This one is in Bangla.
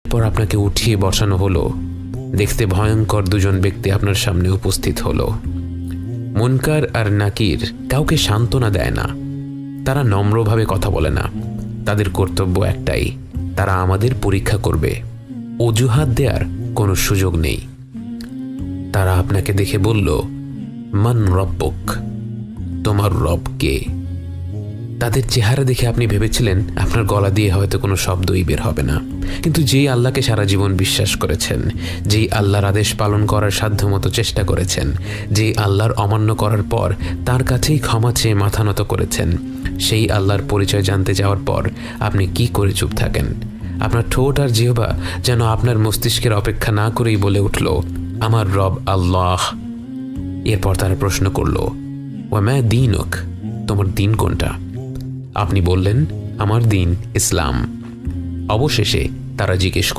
পর আপনাকে উঠিয়ে বসানো হলো। দেখতে ভয়ঙ্কর দুজন ব্যক্তি আপনার সামনে উপস্থিত হলো। মুনকার আর নাকির কাউকে সান্ত্বনা দেয় না, তারা নম্রভাবে কথা বলে না। তাদের কর্তব্য একটাই, তারা আমাদের পরীক্ষা করবে। অজুহাত দেওয়ার কোনো সুযোগ নেই। তারা আপনাকে দেখে বলল, মান রব্বুক, তোমার রব কে? তাদের চেহারা দেখে আপনি ভেবেছিলেন আপনার গলা দিয়ে হয়তো কোনো শব্দই বের হবে না, কিন্তু যেই আল্লাহকে সারা জীবন বিশ্বাস করেছেন, যেই আল্লাহর আদেশ পালন করার সাধ্যমতো চেষ্টা করেছেন, যেই আল্লাহর অমান্য করার পর তার কাছেই ক্ষমা চেয়ে মাথা নত করেছেন, সেই আল্লাহর পরিচয় জানতে যাওয়ার পর আপনি কি করে চুপ থাকেন? আপনার ঠোঁট আর জিহ্বা যেন আপনার মস্তিষ্কের অপেক্ষা না করেই বলে উঠল, আমার রব আল্লাহ। এরপর তারা প্রশ্ন করল, ওয়ামা দীনুক, তোমার দিন কোনটা? আপনি বললেন, আমার দিন ইসলাম। অবশেষে তারা জিজ্ঞেস করল,